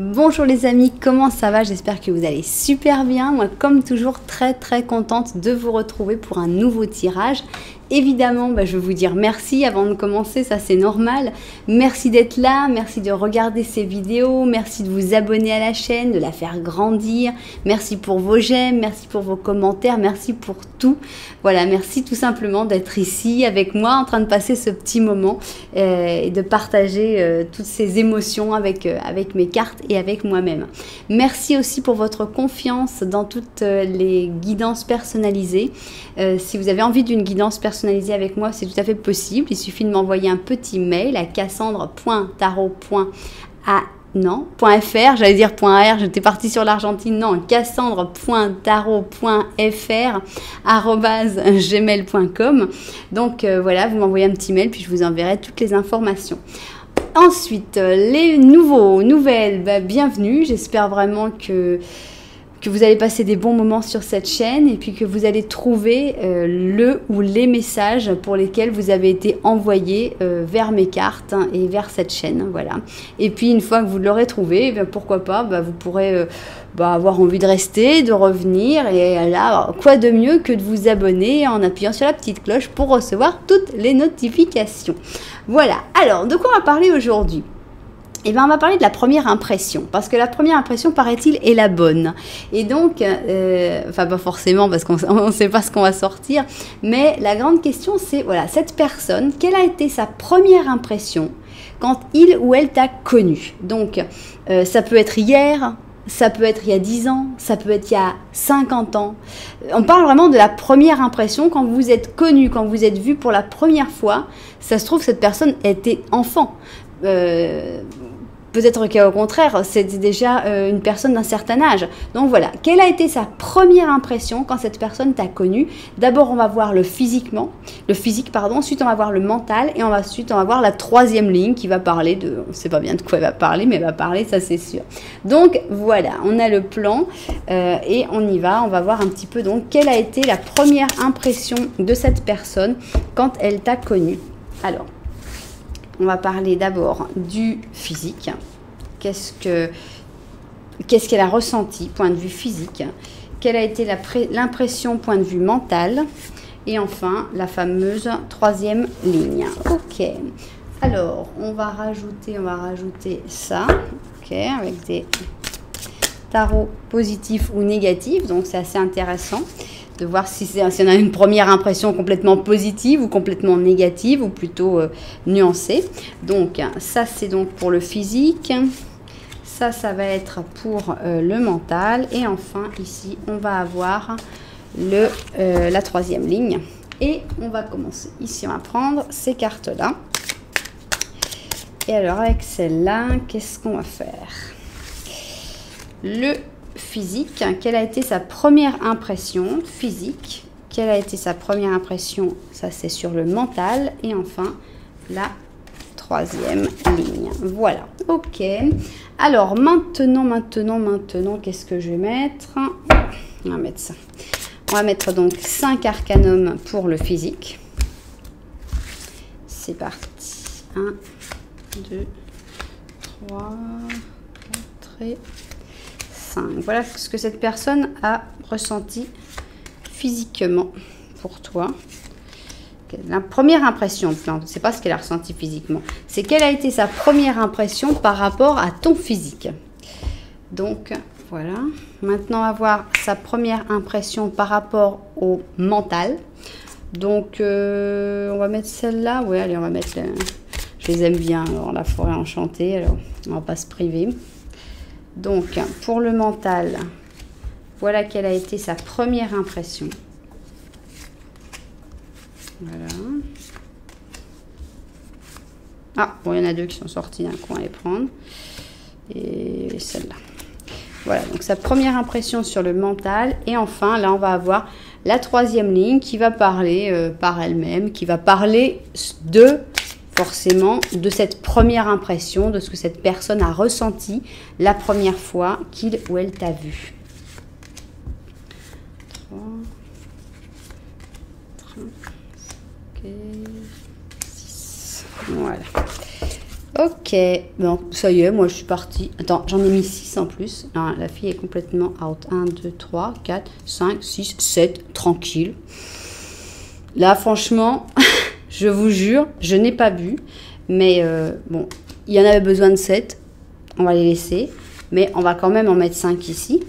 Bonjour les amis, comment ça va? J'espère que vous allez super bien. Moi, comme toujours, très contente de vous retrouver pour un nouveau tirage. Évidemment, je vais vous dire merci avant de commencer, ça c'est normal. Merci d'être là, merci de regarder ces vidéos, merci de vous abonner à la chaîne, de la faire grandir. Merci pour vos j'aime, merci pour vos commentaires, merci pour tout. Voilà, merci tout simplement d'être ici avec moi en train de passer ce petit moment et de partager toutes ces émotions avec mes cartes et avec moi-même. Merci aussi pour votre confiance dans toutes les guidances personnalisées. Si vous avez envie d'une guidance personnalisée avec moi, c'est tout à fait possible. Il suffit de m'envoyer un petit mail à cassandre.tarot.fr, j'allais dire .r, j'étais partie sur l'Argentine, non, cassandre.tarot.fr@gmail.com. Donc voilà, vous m'envoyez un petit mail puis je vous enverrai toutes les informations. Ensuite, les nouvelles, bienvenue. J'espère vraiment que vous allez passer des bons moments sur cette chaîne et puis que vous allez trouver le ou les messages pour lesquels vous avez été envoyés vers mes cartes et vers cette chaîne. Voilà. Et puis, une fois que vous l'aurez trouvé, pourquoi pas, vous pourrez avoir envie de rester, de revenir. Et là, quoi de mieux que de vous abonner en appuyant sur la petite cloche pour recevoir toutes les notifications. Voilà. Alors, de quoi on va parler aujourd'hui ? Eh bien, on va parler de la première impression, parce que la première impression, paraît-il, est la bonne. Et donc, enfin pas forcément, parce qu'on ne sait pas ce qu'on va sortir, mais la grande question, c'est, voilà, cette personne, quelle a été sa première impression quand il ou elle t'a connu? Donc, ça peut être hier, ça peut être il y a 10 ans, ça peut être il y a 50 ans. On parle vraiment de la première impression quand vous êtes connu, quand vous êtes vu pour la première fois. Ça se trouve, cette personne était enfant. Peut-être qu'au contraire, c'était déjà une personne d'un certain âge. Donc voilà, quelle a été sa première impression quand cette personne t'a connu? D'abord, on va voir le physique, ensuite on va voir le mental, et ensuite on va voir la troisième ligne qui va parler de... On ne sait pas bien de quoi elle va parler, mais elle va parler, ça c'est sûr. Donc voilà, on a le plan et on y va. On va voir un petit peu donc quelle a été la première impression de cette personne quand elle t'a connu. Alors, on va parler d'abord du physique. Qu'est-ce qu'elle a ressenti, point de vue physique? Quelle a été l'impression, point de vue mental? Et enfin, la fameuse troisième ligne. Ok. Alors, on va rajouter ça. Ok, avec des tarots positifs ou négatifs. Donc, c'est assez intéressant de voir si on a une première impression complètement positive ou complètement négative ou plutôt nuancée. Donc ça c'est donc pour le physique, ça va être pour le mental, et enfin ici on va avoir la troisième ligne. Et on va commencer ici, on va prendre ces cartes là. Et alors avec celle-là, qu'est-ce qu'on va faire? Le physique, quelle a été sa première impression physique? Quelle a été sa première impression? Ça c'est sur le mental. Et enfin la troisième ligne. Voilà, ok. Alors maintenant, qu'est-ce que je vais mettre? On va mettre ça. On va mettre donc 5 arcanums pour le physique. C'est parti. 1, 2, 3, 4 et 5. Voilà ce que cette personne a ressenti physiquement pour toi. La première impression, c'est pas ce qu'elle a ressenti physiquement, c'est quelle a été sa première impression par rapport à ton physique. Donc voilà. Maintenant, on va voir sa première impression par rapport au mental. Donc on va mettre celle-là. Oui, allez, on va mettre. Je les aime bien. Alors la forêt enchantée. Alors on va pas se priver. Donc, pour le mental, voilà quelle a été sa première impression. Voilà. Ah, bon, il y en a deux qui sont sortis d'un coup, on va les prendre. Et celle-là. Voilà, donc sa première impression sur le mental. Et enfin, là, on va avoir la troisième ligne qui va parler par elle-même, qui va parler forcément de cette première impression, de ce que cette personne a ressenti la première fois qu'il ou elle t'a vu. 3, 5, 6. Voilà. Ok, bon, ça y est, moi je suis partie. Attends, j'en ai mis 6 en plus. Non, la fille est complètement out. 1, 2, 3, 4, 5, 6, 7, tranquille. Là, franchement, je vous jure, je n'ai pas vu. Mais bon, il y en avait besoin de 7. On va les laisser. Mais on va quand même en mettre 5 ici.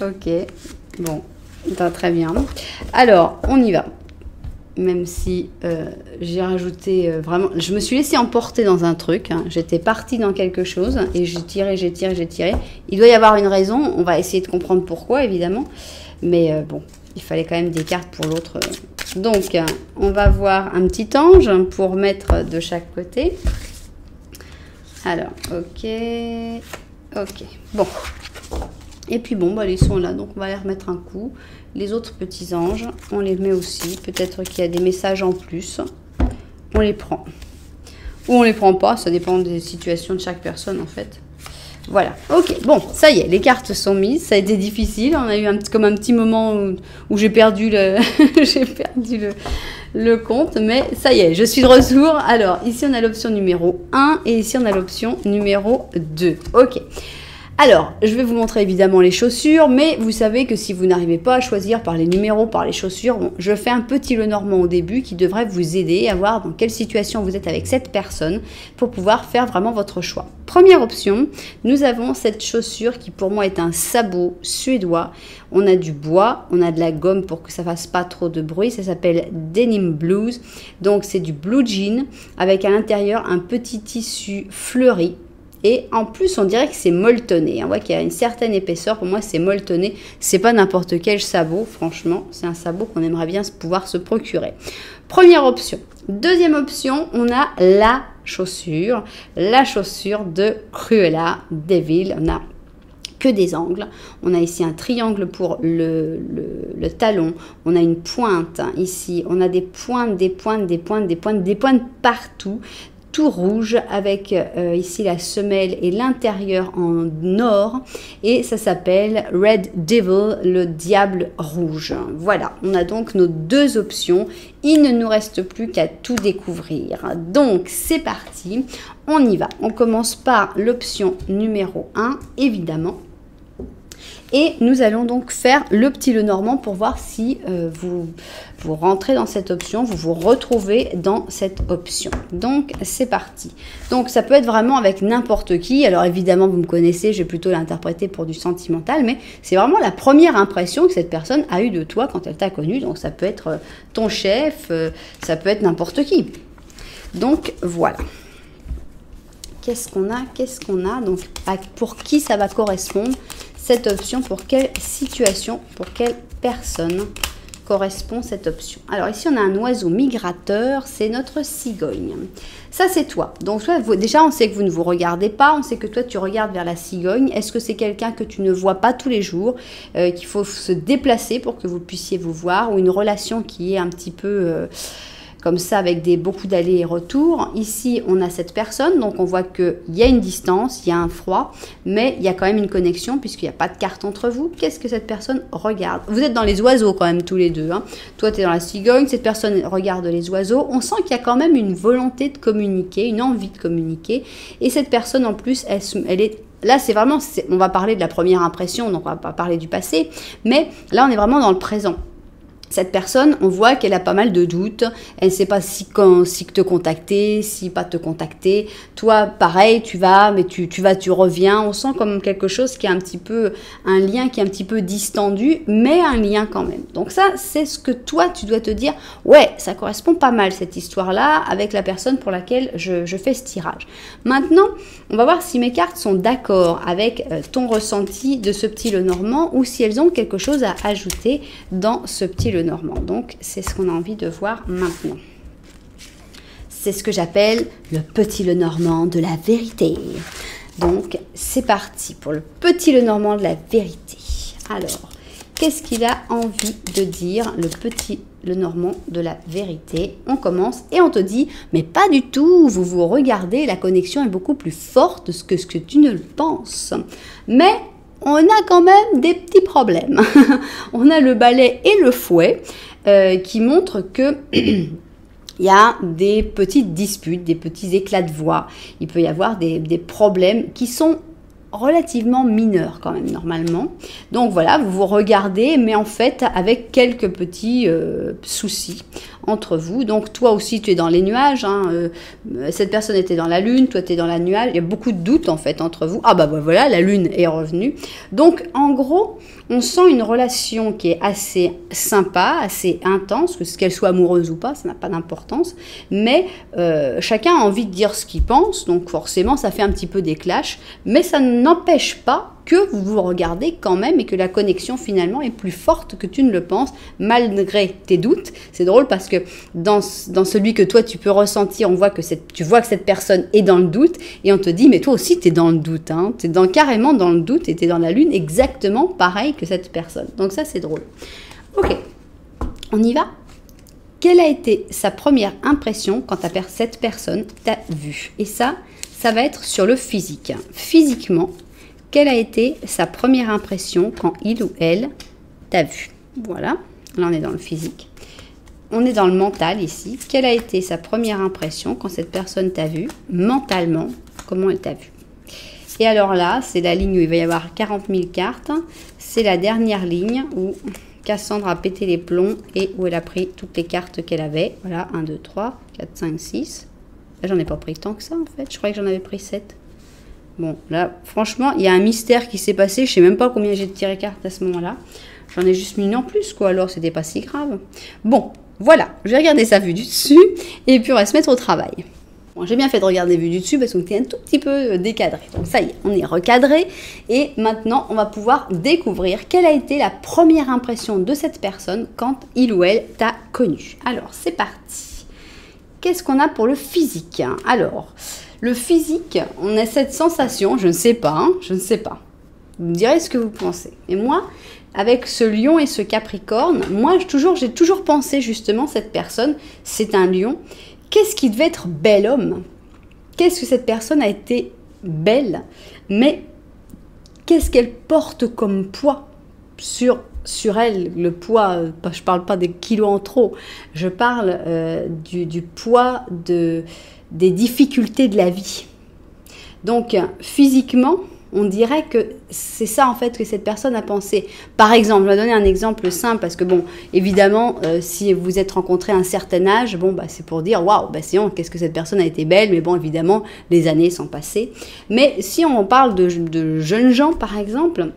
Ok, bon, très bien. Alors, on y va. Même si j'ai rajouté vraiment... Je me suis laissée emporter dans un truc. Hein. J'étais partie dans quelque chose et j'ai tiré. Il doit y avoir une raison. On va essayer de comprendre pourquoi, évidemment. Mais bon, il fallait quand même des cartes pour l'autre. Donc, on va voir un petit ange pour mettre de chaque côté. Alors, ok. Bon. Et puis bon, bah, ils sont là, donc on va les remettre un coup. Les autres petits anges, on les met aussi. Peut-être qu'il y a des messages en plus. On les prend. Ou on les prend pas, ça dépend des situations de chaque personne en fait. Voilà, ok, bon, ça y est, les cartes sont mises. Ça a été difficile, on a eu comme un petit moment où j'ai perdu le compte. Mais ça y est, je suis de retour. Alors, ici on a l'option numéro 1 et ici on a l'option numéro 2. Ok. Alors, je vais vous montrer évidemment les chaussures, mais vous savez que si vous n'arrivez pas à choisir par les numéros, par les chaussures, bon, je fais un petit Lenormand au début qui devrait vous aider à voir dans quelle situation vous êtes avec cette personne pour pouvoir faire vraiment votre choix. Première option, nous avons cette chaussure qui pour moi est un sabot suédois. On a du bois, on a de la gomme pour que ça fasse pas trop de bruit, ça s'appelle Denim Blues. Donc c'est du blue jean avec à l'intérieur un petit tissu fleuri. Et en plus, on dirait que c'est molletonné. On voit qu'il y a une certaine épaisseur. Pour moi, c'est molletonné. C'est pas n'importe quel sabot, franchement. C'est un sabot qu'on aimerait bien pouvoir se procurer. Première option. Deuxième option, on a la chaussure. La chaussure de Cruella de Vil. On a que des angles. On a ici un triangle pour le talon. On a une pointe ici. On a des pointes partout. Tout rouge avec ici la semelle et l'intérieur en or et ça s'appelle Red Devil, le diable rouge. Voilà, on a donc nos deux options. Il ne nous reste plus qu'à tout découvrir. Donc c'est parti, on y va. On commence par l'option numéro 1, évidemment. Et nous allons donc faire le petit Lenormand pour voir si vous rentrez dans cette option, vous vous retrouvez dans cette option. Donc, c'est parti. Donc, ça peut être vraiment avec n'importe qui. Alors, évidemment, vous me connaissez, je vais plutôt l'interpréter pour du sentimental, mais c'est vraiment la première impression que cette personne a eue de toi quand elle t'a connu. Donc, ça peut être ton chef, ça peut être n'importe qui. Donc, voilà. Qu'est-ce qu'on a? Donc, pour qui ça va correspondre cette option, pour quelle situation, pour quelle personne correspond cette option. Alors ici on a un oiseau migrateur, c'est notre cigogne. Ça c'est toi. Donc déjà on sait que vous ne vous regardez pas, on sait que toi tu regardes vers la cigogne. Est-ce que c'est quelqu'un que tu ne vois pas tous les jours, qu'il faut se déplacer pour que vous puissiez vous voir, ou une relation qui est un petit peu... comme ça avec beaucoup d'allers et retours. Ici, on a cette personne, donc on voit qu'il y a une distance, il y a un froid, mais il y a quand même une connexion puisqu'il n'y a pas de carte entre vous. Qu'est-ce que cette personne regarde? Vous êtes dans les oiseaux quand même tous les deux. Hein. Toi, tu es dans la cigogne, cette personne regarde les oiseaux. On sent qu'il y a quand même une volonté de communiquer, une envie de communiquer. Et cette personne, en plus, elle est... Là, c'est vraiment... On va parler de la première impression, donc on va pas parler du passé, mais là, on est vraiment dans le présent. Cette personne, on voit qu'elle a pas mal de doutes. Elle ne sait pas si te contacter, si pas te contacter. Toi, pareil, tu vas, mais tu reviens. On sent comme quelque chose qui est un petit peu, un lien qui est un petit peu distendu, mais un lien quand même. Donc ça, c'est ce que toi, tu dois te dire. Ouais, ça correspond pas mal cette histoire-là avec la personne pour laquelle je fais ce tirage. Maintenant, on va voir si mes cartes sont d'accord avec ton ressenti de ce petit Lenormand ou si elles ont quelque chose à ajouter dans ce petit Lenormand. Donc, c'est ce qu'on a envie de voir maintenant. C'est ce que j'appelle le petit Lenormand de la vérité. Donc, c'est parti pour le petit Lenormand de la vérité. Alors, qu'est-ce qu'il a envie de dire, le petit Lenormand de la vérité? On commence et on te dit, mais pas du tout, vous vous regardez, la connexion est beaucoup plus forte que ce que tu ne le penses. Mais on a quand même des petits problèmes. On a le balai et le fouet qui montrent que il y a des petites disputes, des petits éclats de voix. Il peut y avoir des problèmes qui sont relativement mineurs quand même normalement. Donc voilà, vous vous regardez, mais en fait avec quelques petits soucis entre vous. Donc toi aussi tu es dans les nuages, hein, cette personne était dans la lune, toi tu es dans la nuage, il y a beaucoup de doutes en fait entre vous. Ah bah voilà, la lune est revenue. Donc en gros, on sent une relation qui est assez sympa, assez intense, que qu'elle soit amoureuse ou pas, ça n'a pas d'importance, mais chacun a envie de dire ce qu'il pense, donc forcément ça fait un petit peu des clashs, mais ça n'empêche pas que vous vous regardez quand même et que la connexion finalement est plus forte que tu ne le penses, malgré tes doutes. C'est drôle parce que dans celui que toi tu peux ressentir, tu vois que cette personne est dans le doute et on te dit mais toi aussi tu es dans le doute, hein, tu es carrément dans le doute et tu es dans la lune exactement pareil que cette personne. Donc ça c'est drôle. Ok, on y va. Quelle a été sa première impression quand cette personne t'a vu? Et ça va être sur le physique. Physiquement, quelle a été sa première impression quand il ou elle t'a vu? Voilà, là on est dans le physique. On est dans le mental ici. Quelle a été sa première impression quand cette personne t'a vu? Mentalement, comment elle t'a vu? Et alors là, c'est la ligne où il va y avoir 40 000 cartes. C'est la dernière ligne où Cassandre a pété les plombs et où elle a pris toutes les cartes qu'elle avait. Voilà, 1, 2, 3, 4, 5, 6. Là, j'en ai pas pris tant que ça en fait. Je croyais que j'en avais pris 7. Bon, là, franchement, il y a un mystère qui s'est passé. Je sais même pas combien j'ai tiré cartes à ce moment-là. J'en ai juste mis une en plus, quoi. Alors, c'était pas si grave. Bon, voilà. Je vais regarder ça vue du dessus. Et puis, on va se mettre au travail. Bon, j'ai bien fait de regarder vue du dessus parce qu'on était un tout petit peu décadré. Donc, ça y est, on est recadré. Et maintenant, on va pouvoir découvrir quelle a été la première impression de cette personne quand il ou elle t'a connu. Alors, c'est parti. Qu'est-ce qu'on a pour le physique? Alors... le physique, on a cette sensation, je ne sais pas, hein, je ne sais pas. Vous me direz ce que vous pensez. Et moi, avec ce lion et ce capricorne, moi, j'ai toujours pensé justement, cette personne, c'est un lion. Qu'est-ce qui devait être bel homme? Qu'est-ce que cette personne a été belle? Mais qu'est-ce qu'elle porte comme poids sur elle? Le poids, je ne parle pas des kilos en trop, je parle du poids des difficultés de la vie. Donc, physiquement, on dirait que c'est ça, en fait, que cette personne a pensé. Par exemple, je vais donner un exemple simple, parce que, bon, évidemment, si vous êtes rencontré à un certain âge, bon, bah, c'est pour dire, waouh, bah, c'est qu'est-ce que cette personne a été belle, mais bon, évidemment, les années sont passées. Mais si on parle de jeunes gens, par exemple,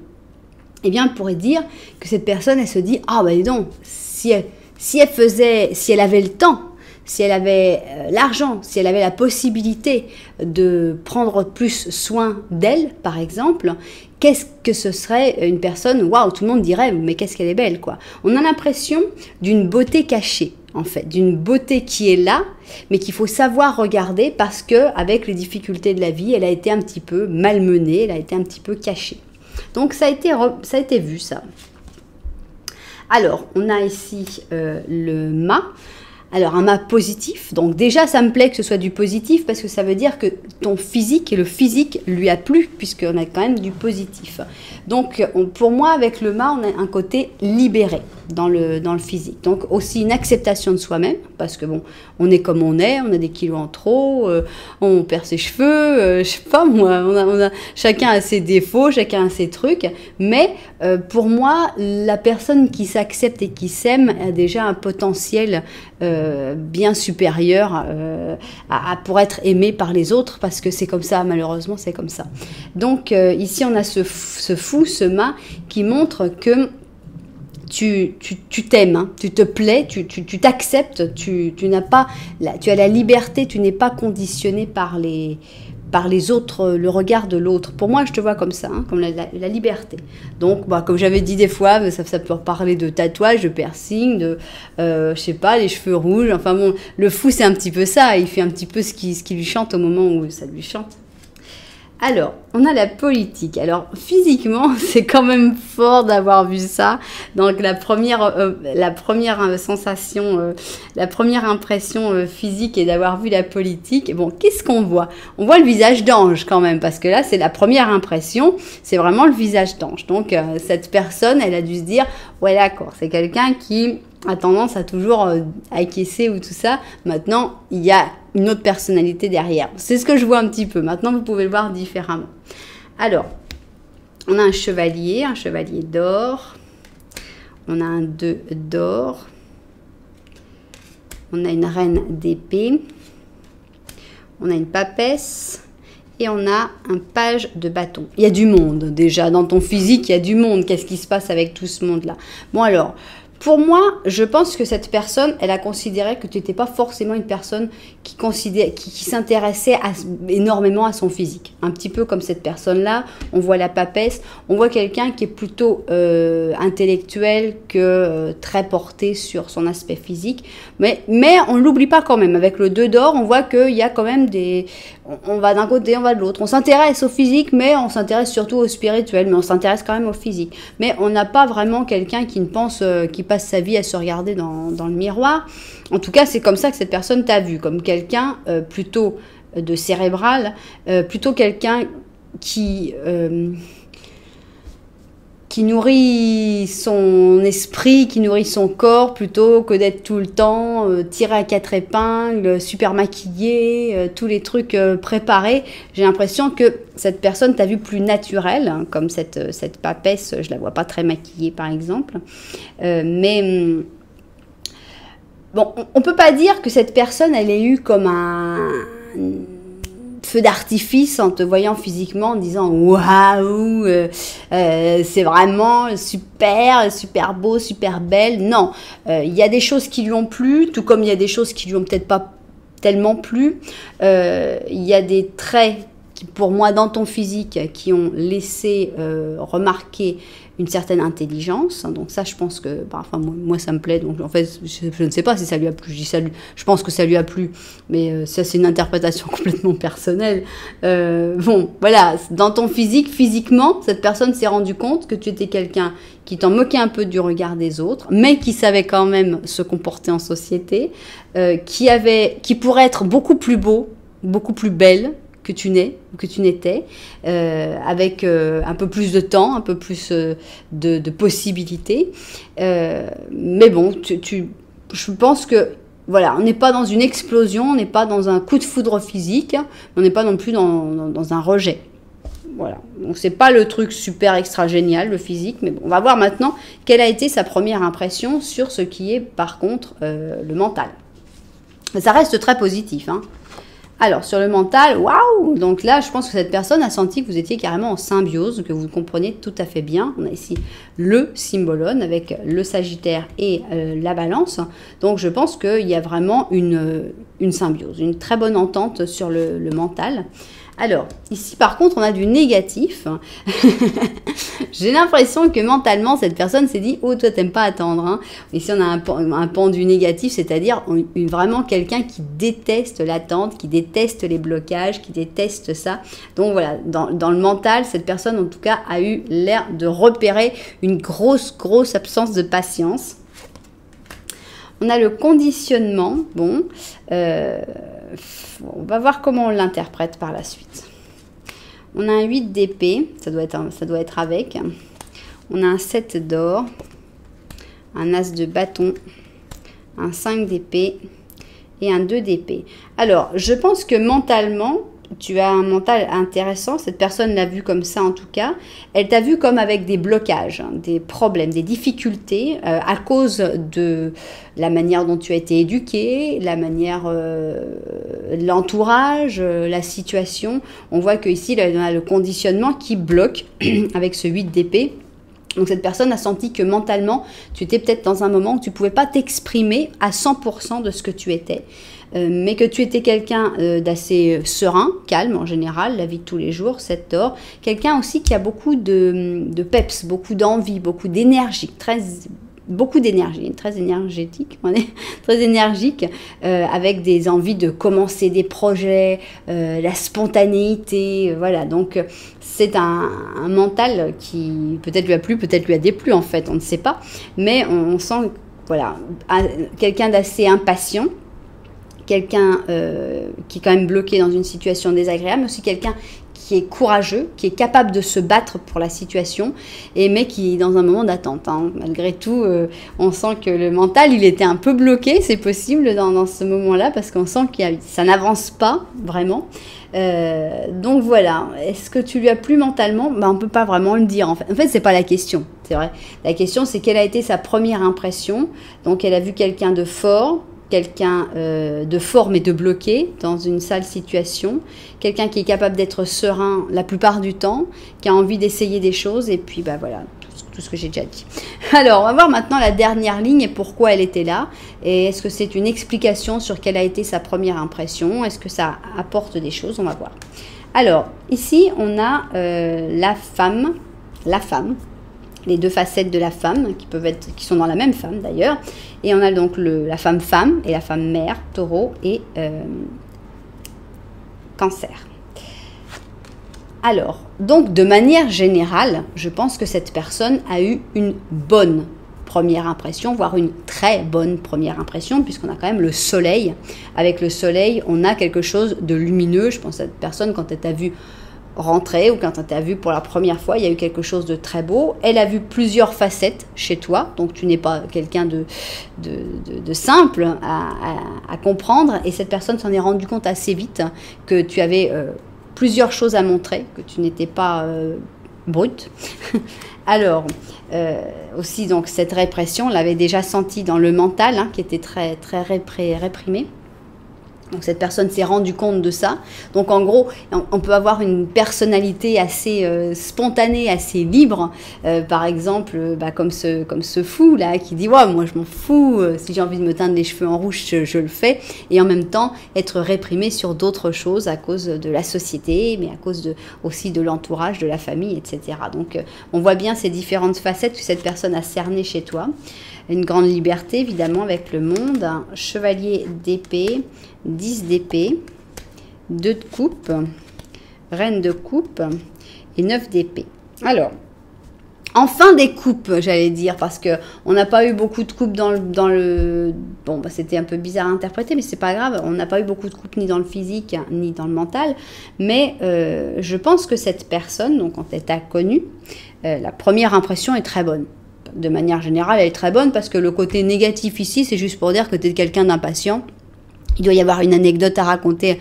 eh bien, on pourrait dire que cette personne, elle se dit, ah, bah, dis donc, si elle avait le temps, si elle avait l'argent, si elle avait la possibilité de prendre plus soin d'elle, par exemple, qu'est-ce que ce serait une personne, waouh, tout le monde dirait, mais qu'est-ce qu'elle est belle, quoi. On a l'impression d'une beauté cachée, en fait, d'une beauté qui est là, mais qu'il faut savoir regarder parce que, avec les difficultés de la vie, elle a été un petit peu malmenée, elle a été un petit peu cachée. Donc, ça a été vu, ça. Alors, on a ici le mât. Alors, un mât positif, donc déjà, ça me plaît que ce soit du positif parce que ça veut dire que ton physique et le physique lui a plu puisqu'on a quand même du positif. Donc, pour moi, avec le mât, on a un côté libéré dans le physique. Donc, aussi une acceptation de soi-même parce que, bon, on est comme on est, on a des kilos en trop, on perd ses cheveux, je sais pas moi, chacun a ses défauts, chacun a ses trucs, mais pour moi, la personne qui s'accepte et qui s'aime a déjà un potentiel bien supérieur pour être aimé par les autres parce que c'est comme ça, malheureusement c'est comme ça. Donc ici on a ce mât qui montre que tu t'aimes, hein, tu te plais, tu t'acceptes, tu as la liberté, tu n'es pas conditionné par les autres, le regard de l'autre. Pour moi, je te vois comme ça, hein, comme la liberté. Donc, bah, comme j'avais dit des fois, ça peut parler de tatouage, de piercing, de, je sais pas, les cheveux rouges. Enfin bon, le fou, c'est un petit peu ça. Il fait un petit peu ce qui lui chante au moment où ça lui chante. Alors, on a la politique. Alors, physiquement, c'est quand même fort d'avoir vu ça. Donc, la première sensation, la première impression physique est d'avoir vu la politique. Et bon, qu'est-ce qu'on voit? On voit le visage d'ange quand même, parce que là, c'est la première impression. C'est vraiment le visage d'ange. Donc, cette personne, elle a dû se dire, ouais, d'accord, c'est quelqu'un qui a tendance à toujours acquiescer ou tout ça. Maintenant, il y a une autre personnalité derrière. C'est ce que je vois un petit peu. Maintenant, vous pouvez le voir différemment. Alors, on a un chevalier d'or. On a un 2 d'or. On a une reine d'épée. On a une papesse. Et on a un page de bâton. Il y a du monde déjà. Dans ton physique, il y a du monde. Qu'est-ce qui se passe avec tout ce monde-là? Bon alors, pour moi, je pense que cette personne, elle a considéré que tu n'étais pas forcément une personne qui s'intéressait énormément à son physique. Un petit peu comme cette personne-là, on voit la papesse, on voit quelqu'un qui est plutôt intellectuel que très porté sur son aspect physique. Mais on ne l'oublie pas quand même. Avec le 2 d'or, on voit qu'il y a quand même des... On va d'un côté, on va de l'autre. On s'intéresse au physique, mais on s'intéresse surtout au spirituel. Mais on s'intéresse quand même au physique. Mais on n'a pas vraiment quelqu'un qui ne pense... qui passe sa vie à se regarder dans le miroir. En tout cas, c'est comme ça que cette personne t'a vu, comme quelqu'un plutôt de cérébral, plutôt quelqu'un qui nourrit son esprit, qui nourrit son corps, plutôt que d'être tout le temps tiré à 4 épingles, super maquillé, tous les trucs préparés. J'ai l'impression que cette personne t'a vu plus naturelle, hein, comme cette papesse, je la vois pas très maquillée par exemple. Mais bon, on peut pas dire que cette personne, elle ait eu comme un feu d'artifice en te voyant physiquement, en disant waouh, c'est vraiment super, super beau, super belle. Non, il y a des choses qui lui ont plu, tout comme il y a des choses qui lui ont peut-être pas tellement plu. Il y a des traits qui, pour moi, dans ton physique, qui ont laissé remarquer une certaine intelligence. Donc ça, je pense que, enfin, moi, ça me plaît. Donc en fait, je ne sais pas si ça lui a plu. Je pense que ça lui a plu, mais ça, c'est une interprétation complètement personnelle. Bon, voilà, dans ton physique, physiquement, cette personne s'est rendue compte que tu étais quelqu'un qui t'en moquait un peu du regard des autres, mais qui savait quand même se comporter en société, qui pourrait être beaucoup plus beau, beaucoup plus belle que tu n'étais, avec un peu plus de temps, un peu plus de possibilités. Mais bon, je pense que, voilà, on n'est pas dans une explosion, on n'est pas dans un coup de foudre physique, on n'est pas non plus dans un rejet. Voilà, donc c'est pas le truc super extra génial, le physique, mais bon, on va voir maintenant quelle a été sa première impression sur ce qui est, par contre, le mental. Ça reste très positif, hein. Alors, sur le mental, waouh! Donc là, je pense que cette personne a senti que vous étiez carrément en symbiose, que vous compreniez tout à fait bien. On a ici le symbolone avec le Sagittaire et la Balance. Donc, je pense qu'il y a vraiment une symbiose, une très bonne entente sur le mental. Alors, ici, par contre, on a du négatif. J'ai l'impression que mentalement, cette personne s'est dit « Oh, toi, t'aimes pas attendre. Hein ». Ici, on a un pan du négatif, c'est-à-dire vraiment quelqu'un qui déteste l'attente, qui déteste les blocages, qui déteste ça. Donc, voilà, dans le mental, cette personne, en tout cas, a eu l'air de repérer une grosse absence de patience. On a le conditionnement. Bon, on va voir comment on l'interprète par la suite. On a un 8 d'épée, ça doit être avec. On a un 7 d'or, un as de bâton, un 5 d'épée et un 2 d'épée. Alors, je pense que mentalement, tu as un mental intéressant, cette personne l'a vu comme ça en tout cas, elle t'a vu comme avec des blocages, hein, des problèmes, des difficultés à cause de la manière dont tu as été éduqué, la manière, l'entourage, la situation. On voit qu'ici, on a le conditionnement qui bloque avec ce 8 d'épée. Donc cette personne a senti que mentalement, tu étais peut-être dans un moment où tu ne pouvais pas t'exprimer à 100% de ce que tu étais. Mais que tu étais quelqu'un d'assez serein, calme en général, la vie de tous les jours, 7 d'or. Quelqu'un aussi qui a beaucoup de peps, beaucoup d'envie, beaucoup d'énergie, beaucoup d'énergie, très énergétique, on est très énergique, avec des envies de commencer des projets, la spontanéité, voilà. Donc c'est un mental qui peut-être lui a plu, peut-être lui a déplu en fait, on ne sait pas. Mais on sent, voilà, quelqu'un d'assez impatient, quelqu'un qui est quand même bloqué dans une situation désagréable, mais aussi quelqu'un qui est courageux, qui est capable de se battre pour la situation, mais qui est dans un moment d'attente. Hein. Malgré tout, on sent que le mental, il était un peu bloqué, c'est possible dans ce moment-là, parce qu'on sent que ça n'avance pas vraiment. Donc voilà, est-ce que tu lui as plu mentalement? On ne peut pas vraiment le dire. En fait, c'est pas la question, c'est vrai. La question, c'est quelle a été sa première impression. Donc elle a vu quelqu'un de fort, quelqu'un de fort mais de bloqué dans une sale situation, quelqu'un qui est capable d'être serein la plupart du temps, qui a envie d'essayer des choses, et puis voilà, tout ce que j'ai déjà dit. Alors, on va voir maintenant la dernière ligne et pourquoi elle était là, et est-ce que c'est une explication sur quelle a été sa première impression, est-ce que ça apporte des choses, on va voir. Alors, ici, on a la femme, les deux facettes de la femme, qui sont dans la même femme d'ailleurs. Et on a donc la femme et la femme mère, taureau et cancer. Alors, donc de manière générale, je pense que cette personne a eu une bonne première impression, voire une très bonne première impression, puisqu'on a quand même le soleil. Avec le soleil, on a quelque chose de lumineux. Je pense à cette personne, quand elle t'a vu rentrer ou quand elle t'a vu pour la première fois, il y a eu quelque chose de très beau. Elle a vu plusieurs facettes chez toi, donc tu n'es pas quelqu'un de simple à comprendre, et cette personne s'en est rendue compte assez vite que tu avais plusieurs choses à montrer, que tu n'étais pas brute. Alors, aussi, donc, cette répression, on l'avait déjà sentie dans le mental, hein, qui était très, très réprimé. Donc cette personne s'est rendue compte de ça. Donc en gros, on peut avoir une personnalité assez spontanée, assez libre. Par exemple, comme ce fou là qui dit ouais, moi je m'en fous. Si j'ai envie de me teindre les cheveux en rouge, je le fais. Et en même temps, être réprimé sur d'autres choses à cause de la société, mais à cause aussi de l'entourage, de la famille, etc. Donc on voit bien ces différentes facettes que cette personne a cernées chez toi. Une grande liberté, évidemment, avec le monde. Un chevalier d'épée, 10 d'épée, 2 de coupe, reine de coupe et 9 d'épée. Alors, enfin des coupes, j'allais dire, parce qu'on n'a pas eu beaucoup de coupes dans le... Bon, c'était un peu bizarre à interpréter, mais c'est pas grave. On n'a pas eu beaucoup de coupes ni dans le physique, ni dans le mental. Mais je pense que cette personne, donc quand elle t'a connue, la première impression est très bonne. De manière générale, elle est très bonne parce que le côté négatif ici, c'est juste pour dire que tu es quelqu'un d'impatient. Il doit y avoir une anecdote à raconter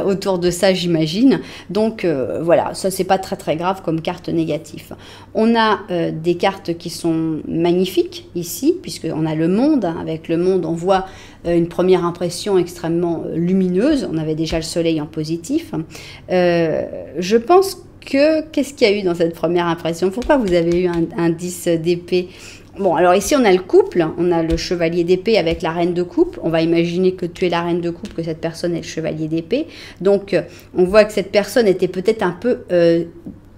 autour de ça, j'imagine. Donc voilà, ça c'est pas très très grave comme carte négative. On a des cartes qui sont magnifiques ici, puisqu'on a le monde. Avec le monde, on voit une première impression extrêmement lumineuse. On avait déjà le soleil en positif. Je pense qu'est-ce qu'il y a eu dans cette première impression? Pourquoi vous avez eu un 10 d'épée? Bon, alors ici, on a le couple, on a le chevalier d'épée avec la reine de coupe. On va imaginer que tu es la reine de coupe, que cette personne est le chevalier d'épée. Donc, on voit que cette personne était peut-être un peu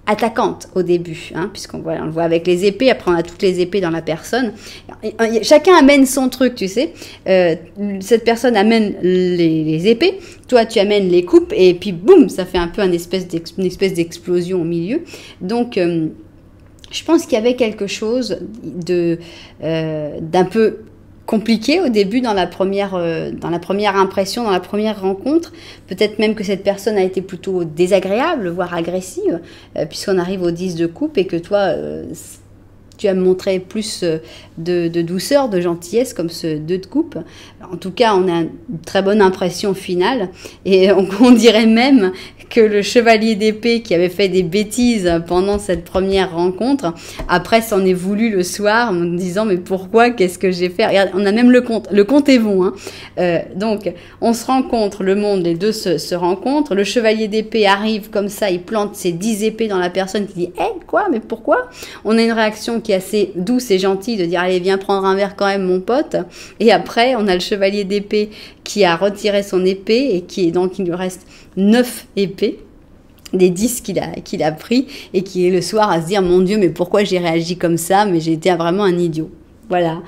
attaquante au début, hein, puisqu'on le voit avec les épées. Après, on a toutes les épées dans la personne. Chacun amène son truc, tu sais. Cette personne amène les épées, toi, tu amènes les coupes, et puis boum, ça fait un peu une espèce d'explosion au milieu. Donc, je pense qu'il y avait quelque chose d'un peu compliqué au début dans la première impression, dans la première rencontre. Peut-être même que cette personne a été plutôt désagréable, voire agressive, puisqu'on arrive au 10 de coupe et que toi, tu as montré plus de douceur, de gentillesse, comme ce 2 de coupe. En tout cas, on a une très bonne impression finale. Et on dirait même que le chevalier d'épée qui avait fait des bêtises pendant cette première rencontre, après s'en est voulu le soir en disant mais pourquoi, qu'est-ce que j'ai fait? Regarde, on a même le compte est bon. Hein. Donc, on se rencontre, le monde, les deux se rencontrent. Le chevalier d'épée arrive comme ça, il plante ses 10 épées dans la personne qui dit hey, quoi, mais pourquoi? On a une réaction qui est assez douce et gentille de dire allez, viens prendre un verre quand même, mon pote. Et après, on a le chevalier d'épée qui a retiré son épée et donc il lui reste 9 épées des 10 qu'il a pris et qui est le soir à se dire mon Dieu, mais pourquoi j'ai réagi comme ça, mais j'ai été vraiment un idiot. Voilà,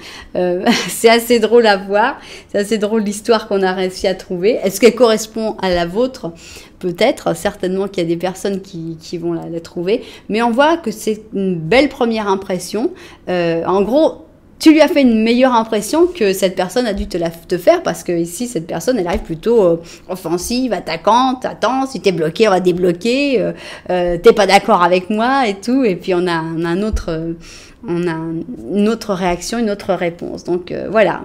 c'est assez drôle à voir, c'est assez drôle l'histoire qu'on a réussi à trouver. Est-ce qu'elle correspond à la vôtre? Peut-être, certainement qu'il y a des personnes qui vont la trouver, mais on voit que c'est une belle première impression. En gros, tu lui as fait une meilleure impression que cette personne a dû te faire, parce que ici, cette personne, elle arrive plutôt offensive, attaquante, attends, si t'es bloqué, on va débloquer, t'es pas d'accord avec moi et tout, et puis on a une autre réaction, une autre réponse. Donc voilà,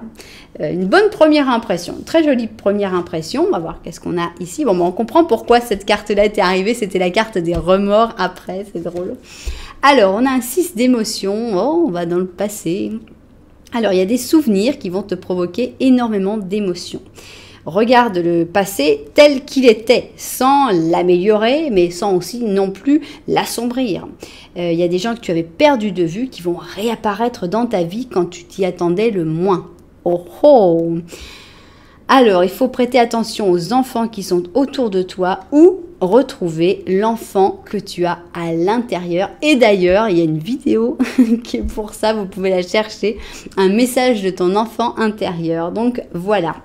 une bonne première impression, une très jolie première impression. On va voir qu'est-ce qu'on a ici. Bon, on comprend pourquoi cette carte-là était arrivée, c'était la carte des remords après, c'est drôle. Alors, on a un 6 d'émotions, oh, on va dans le passé. Alors, il y a des souvenirs qui vont te provoquer énormément d'émotions. Regarde le passé tel qu'il était, sans l'améliorer, mais sans aussi non plus l'assombrir. Il y a des gens que tu avais perdu de vue qui vont réapparaître dans ta vie quand tu t'y attendais le moins. Oh oh! Alors, il faut prêter attention aux enfants qui sont autour de toi ou retrouver l'enfant que tu as à l'intérieur. Et d'ailleurs, il y a une vidéo qui est pour ça, vous pouvez la chercher, un message de ton enfant intérieur. Donc, voilà.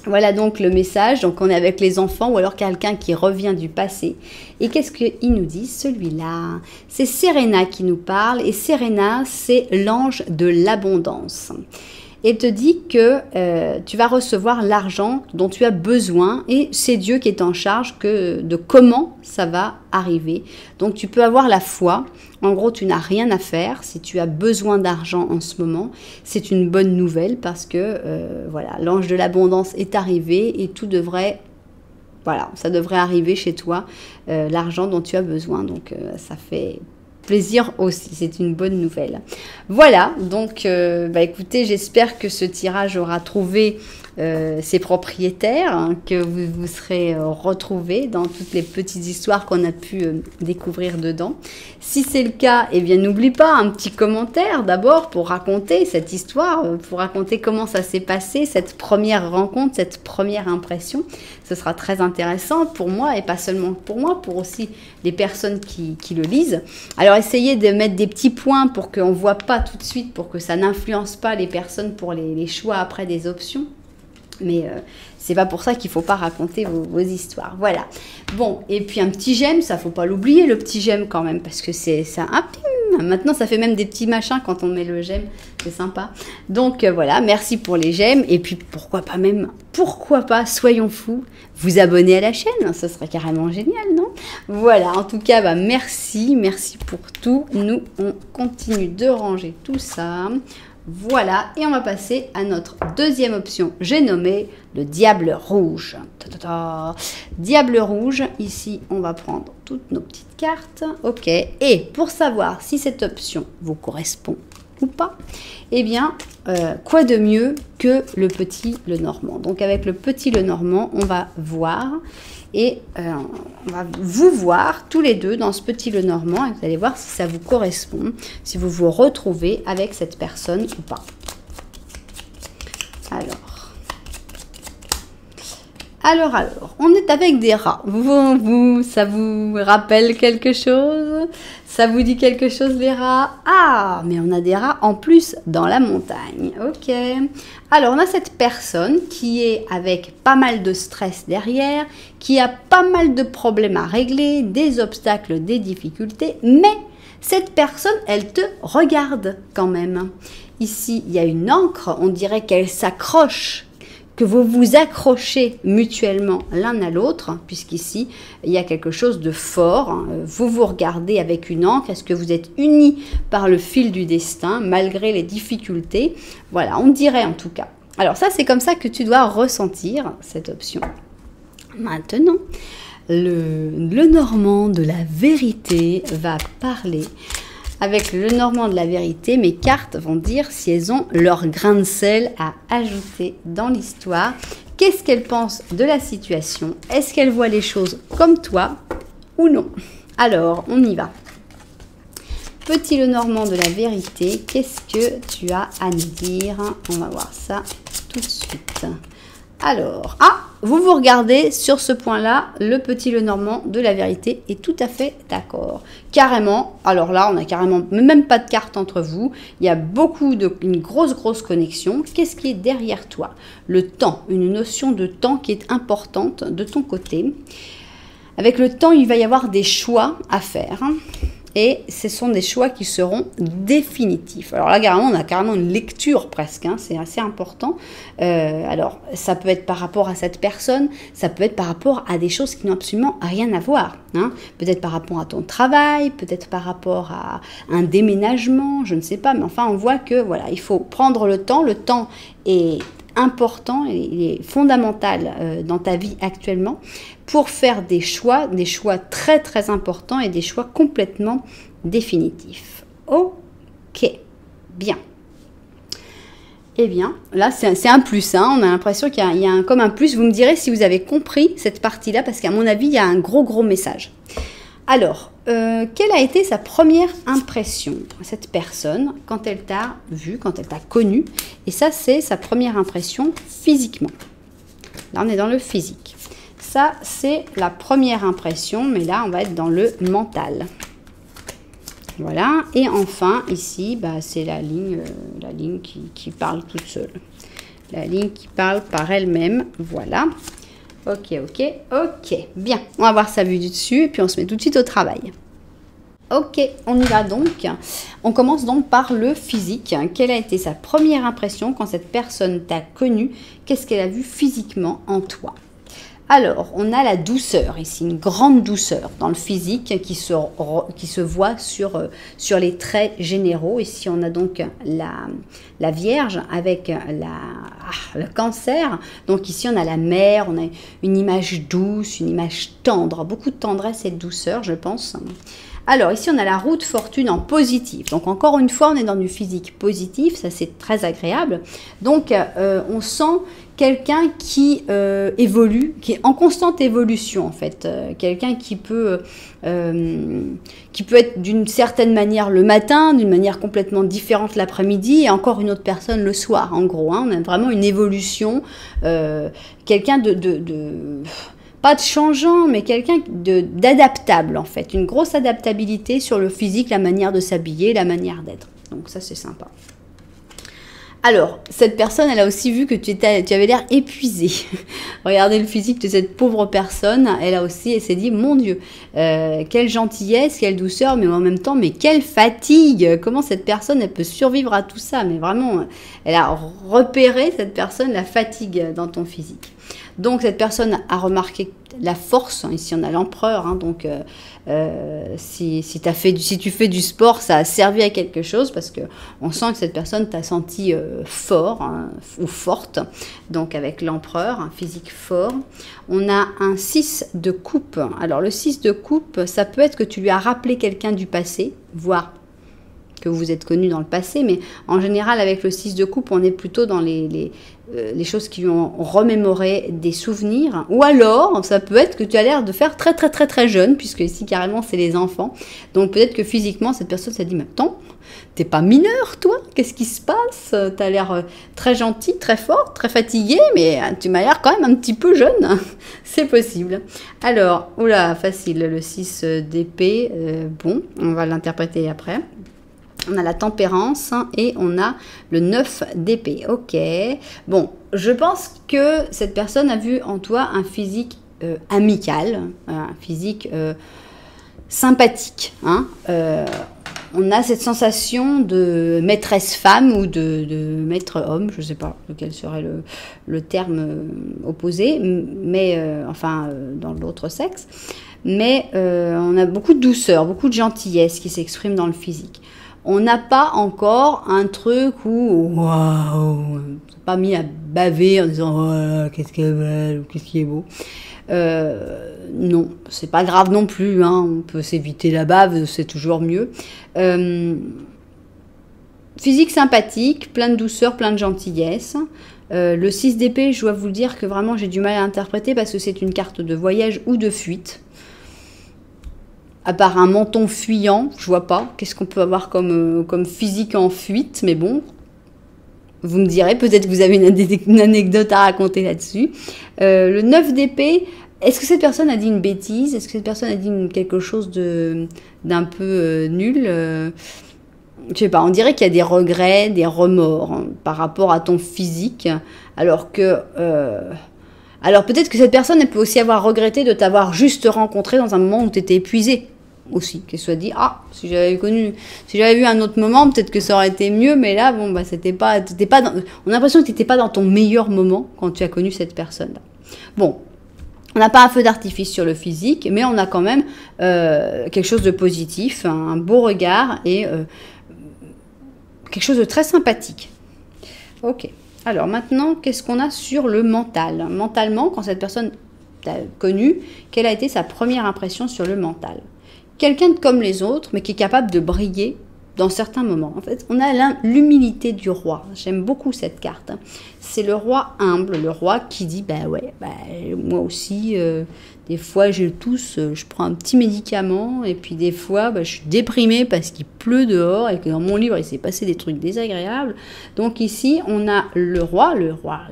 Voilà donc le message. Donc, on est avec les enfants ou alors quelqu'un qui revient du passé. Et qu'est-ce qu'il nous dit, celui-là? C'est Serena qui nous parle. Et Serena, c'est l'ange de l'abondance. Et te dit que tu vas recevoir l'argent dont tu as besoin et c'est Dieu qui est en charge de comment ça va arriver. Donc tu peux avoir la foi. En gros, tu n'as rien à faire. Si tu as besoin d'argent en ce moment, c'est une bonne nouvelle parce que voilà, l'ange de l'abondance est arrivé et tout devrait... Voilà, ça devrait arriver chez toi, l'argent dont tu as besoin. Donc ça fait... plaisir aussi, c'est une bonne nouvelle. Voilà, donc écoutez, j'espère que ce tirage aura trouvé ses propriétaires, hein, que vous vous serez retrouvés dans toutes les petites histoires qu'on a pu découvrir dedans. Si c'est le cas, eh bien n'oublie pas un petit commentaire d'abord pour raconter cette histoire, pour raconter comment ça s'est passé, cette première rencontre, cette première impression. Ce sera très intéressant pour moi et pas seulement pour moi, pour aussi les personnes qui le lisent. Alors essayez de mettre des petits points pour qu'on ne voit pas tout de suite, pour que ça n'influence pas les personnes pour les choix après des options. Mais c'est pas pour ça qu'il faut pas raconter vos histoires. Voilà. Bon, et puis un petit j'aime, ça faut pas l'oublier, le petit j'aime quand même, parce que c'est un pim. Maintenant, ça fait même des petits machins quand on met le j'aime. C'est sympa. Donc voilà, merci pour les j'aime. Et puis pourquoi pas, soyons fous, vous abonner à la chaîne. Ce serait carrément génial, non? Voilà, en tout cas, merci pour tout. Nous, on continue de ranger tout ça. Voilà, et on va passer à notre deuxième option. J'ai nommé le diable rouge. Diable rouge, ici, on va prendre toutes nos petites cartes. Ok, et pour savoir si cette option vous correspond ou pas, eh bien, quoi de mieux que le petit Lenormand? Donc, avec le petit Lenormand, on va voir... Et on va vous voir tous les deux dans ce petit Lenormand et vous allez voir si ça vous correspond, si vous vous retrouvez avec cette personne ou pas. Alors, on est avec des rats. Ça vous rappelle quelque chose? Ça vous dit quelque chose, les rats? Ah, mais on a des rats en plus dans la montagne. Ok. Alors, on a cette personne qui est avec pas mal de stress derrière, qui a pas mal de problèmes à régler, des obstacles, des difficultés, mais cette personne, elle te regarde quand même. Ici, il y a une ancre, on dirait qu'elle s'accroche, que vous vous accrochez mutuellement l'un à l'autre, puisqu'ici, il y a quelque chose de fort. Vous vous regardez avec une ancre. Est-ce que vous êtes unis par le fil du destin, malgré les difficultés? Voilà, on dirait en tout cas. Alors ça, c'est comme ça que tu dois ressentir cette option. Maintenant, le Normand de la vérité va parler. Avec le Normand de la vérité, mes cartes vont dire si elles ont leur grain de sel à ajouter dans l'histoire. Qu'est-ce qu'elles pensent de la situation? Est-ce qu'elles voient les choses comme toi ou non? Alors, on y va. Petit Lenormand de la vérité, qu'est-ce que tu as à nous dire? On va voir ça tout de suite. Alors, vous regardez sur ce point-là, le petit Lenormand de la vérité est tout à fait d'accord. Carrément, alors là, on a carrément même pas de carte entre vous. Il y a une grosse connexion. Qu'est-ce qui est derrière toi? Le temps, une notion de temps qui est importante de ton côté. Avec le temps, il va y avoir des choix à faire. et ce sont des choix qui seront définitifs. Alors là, carrément, on a carrément une lecture presque, hein, c'est assez important. Alors, ça peut être par rapport à cette personne, ça peut être par rapport à des choses qui n'ont absolument rien à voir. Hein. Peut-être par rapport à ton travail, peut-être par rapport à un déménagement, je ne sais pas, mais enfin, on voit que voilà, il faut prendre le temps. Le temps est important, il est fondamental dans ta vie actuellement pour faire des choix très très importants et des choix complètement définitifs. Ok, bien. Eh bien, là c'est un plus, hein. On a l'impression qu'il y a comme un plus. Vous me direz si vous avez compris cette partie-là, parce qu'à mon avis, il y a un gros message. Alors, quelle a été sa première impression, cette personne, quand elle t'a vu, quand elle t'a connu? Et ça, c'est sa première impression physiquement. Là, on est dans le physique. Ça, c'est la première impression, mais là, on va être dans le mental. Voilà. Et enfin, ici, bah, c'est la ligne qui parle toute seule. La ligne qui parle par elle-même. Voilà. Ok. Bien. On va voir sa vue du dessus et puis on se met tout de suite au travail. Ok, on y va donc. On commence donc par le physique. Quelle a été sa première impression quand cette personne t'a connu? Qu'est-ce qu'elle a vu physiquement en toi? Alors, on a la douceur ici, une grande douceur dans le physique qui se voit sur les traits généraux. Ici, on a donc la Vierge avec le Cancer. Donc ici, on a la mer, on a une image douce, une image tendre, beaucoup de tendresse et de douceur, je pense. Alors ici, on a la roue de fortune en positif. Donc encore une fois, on est dans du physique positif, ça c'est très agréable. Donc on sent quelqu'un qui évolue, qui est en constante évolution en fait. Quelqu'un qui peut être d'une certaine manière le matin, d'une manière complètement différente l'après-midi et encore une autre personne le soir. En gros, hein, on a vraiment une évolution. Quelqu'un pas de changeant, mais quelqu'un d'adaptable en fait. Une grosse adaptabilité sur le physique, la manière de s'habiller, la manière d'être. Donc ça c'est sympa. Alors, cette personne, elle a aussi vu que tu avais l'air épuisé. Regardez le physique de cette pauvre personne. Elle s'est dit, mon Dieu, quelle gentillesse, quelle douceur, mais en même temps, mais quelle fatigue. Comment cette personne, elle peut survivre à tout ça? Mais vraiment, elle a repéré, cette personne, la fatigue dans ton physique. Donc, cette personne a remarqué la force. Ici, on a l'empereur. Hein, donc, si tu fais du sport, ça a servi à quelque chose parce qu'on sent que cette personne t'a senti fort hein, ou forte. Donc, avec l'empereur, un physique fort. On a un 6 de coupe. Alors, le 6 de coupe, ça peut être que tu lui as rappelé quelqu'un du passé, voire que vous êtes connu dans le passé, mais en général, avec le 6 de coupe, on est plutôt dans les choses qui lui ont remémoré des souvenirs, ou alors, ça peut être que tu as l'air de faire très très très très jeune, puisque ici, carrément, c'est les enfants. Donc, peut-être que physiquement, cette personne s'est dit, mais attends, t'es pas mineur, toi? Qu'est-ce qui se passe? T'as l'air très gentil, très fort, très fatigué, mais tu m'as l'air quand même un petit peu jeune. C'est possible. Alors, oula, facile, le 6 d'épée, bon, on va l'interpréter après. On a la tempérance et on a le 9 d'épée. Ok. Bon, je pense que cette personne a vu en toi un physique amical, un physique sympathique. Hein. On a cette sensation de maîtresse femme ou de maître homme, je ne sais pas lequel serait le terme opposé, mais enfin dans l'autre sexe. Mais on a beaucoup de douceur, beaucoup de gentillesse qui s'exprime dans le physique. On n'a pas encore un truc où, waouh, pas mis à baver en disant, oh, qu'est-ce qui est belle, ou qu'est-ce qui est beau. Non, c'est pas grave non plus, hein, on peut s'éviter la bave, c'est toujours mieux. Physique sympathique, plein de douceur, plein de gentillesse. Le 6 d'épée, je dois vous le dire que vraiment j'ai du mal à interpréter parce que c'est une carte de voyage ou de fuite. À part un menton fuyant, je vois pas. Qu'est-ce qu'on peut avoir comme physique en fuite? Mais bon, vous me direz, peut-être que vous avez une anecdote à raconter là-dessus. Le 9 d'épée, est-ce que cette personne a dit une bêtise? Est-ce que cette personne a dit quelque chose d'un peu nul? Je sais pas, on dirait qu'il y a des regrets, des remords hein, par rapport à ton physique, alors que... Alors peut-être que cette personne, elle peut aussi avoir regretté de t'avoir juste rencontré dans un moment où tu étais épuisé. aussi, qu'elle soit dit, ah, si j'avais vu un autre moment, peut-être que ça aurait été mieux, mais là, bon, bah, on a l'impression que tu n'étais pas dans ton meilleur moment quand tu as connu cette personne-là. Bon, on n'a pas un feu d'artifice sur le physique, mais on a quand même quelque chose de positif, un beau regard et quelque chose de très sympathique. Ok, alors maintenant, qu'est-ce qu'on a sur le mental? Mentalement, quand cette personne t'a connu, quelle a été sa première impression sur le mental? Quelqu'un de comme les autres, mais qui est capable de briller dans certains moments. En fait, on a l'humilité du roi. J'aime beaucoup cette carte. C'est le roi humble, le roi qui dit, bah ouais, bah, moi aussi, des fois je tousse, je prends un petit médicament, et puis des fois, bah, je suis déprimée parce qu'il pleut dehors, et que dans mon livre, il s'est passé des trucs désagréables. Donc ici, on a le roi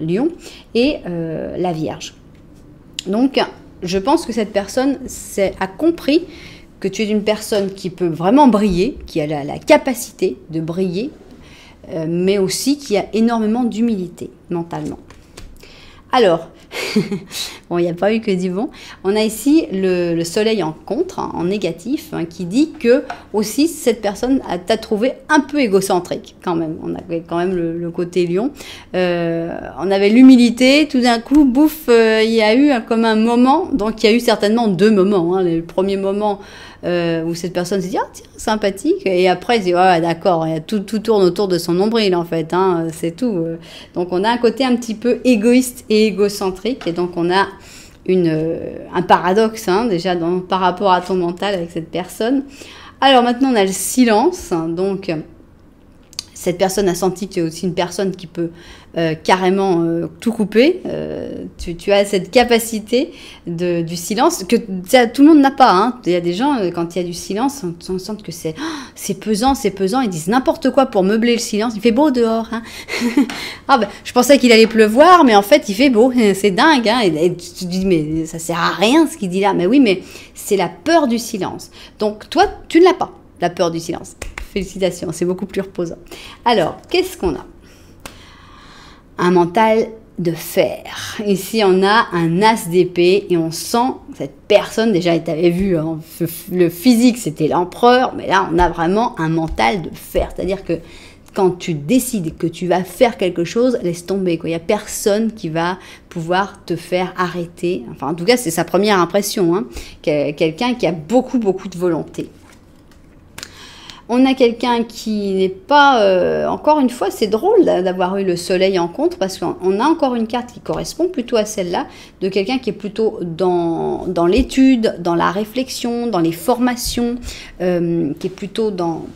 lion, et la Vierge. Donc, je pense que cette personne a compris que tu es une personne qui peut vraiment briller, qui a la capacité de briller, mais aussi qui a énormément d'humilité mentalement. Alors, bon, il n'y a pas eu que du bon. On a ici le soleil en contre, hein, en négatif, hein, qui dit que aussi cette personne t'a trouvé un peu égocentrique quand même. On avait quand même le côté lion. On avait l'humilité, tout d'un coup, bouf, il y a eu comme un moment, donc il y a eu certainement 2 moments. Hein, le premier moment où cette personne s'est dit, ah tiens, sympathique, et après elle dit, ouais, d'accord, tout tourne autour de son nombril en fait, hein, c'est tout. Donc on a un côté un petit peu égoïste et égocentrique, et donc on a un paradoxe, hein, déjà par rapport à ton mental avec cette personne. Alors maintenant on a le silence, hein, donc cette personne a senti que tu es aussi une personne qui peut carrément tout couper. Tu as cette capacité du silence que tout le monde n'a pas. Hein. Il y a des gens, quand il y a du silence, on sent que c'est pesant, ils disent n'importe quoi pour meubler le silence. Il fait beau dehors. Hein. Ah ben, je pensais qu'il allait pleuvoir, mais en fait, il fait beau. C'est dingue. Hein. Et tu te dis, mais ça sert à rien ce qu'il dit là. Mais oui, mais c'est la peur du silence. Donc toi, tu ne l'as pas, la peur du silence. Félicitations, c'est beaucoup plus reposant. Alors, qu'est-ce qu'on a? Un mental de fer. Ici, on a un as d'épée et on sent cette personne, déjà, tu avais vu, hein, le physique, c'était l'empereur, mais là, on a vraiment un mental de fer. C'est-à-dire que quand tu décides que tu vas faire quelque chose, laisse tomber, quoi. Il n'y a personne qui va pouvoir te faire arrêter. Enfin, en tout cas, c'est sa première impression. Hein. Quelqu'un qui a beaucoup, beaucoup de volonté. On a quelqu'un qui n'est pas... encore une fois, c'est drôle d'avoir eu le soleil en contre, parce qu'on a encore une carte qui correspond plutôt à celle-là, de quelqu'un qui est plutôt dans l'étude, dans la réflexion, dans les formations, qui est plutôt dans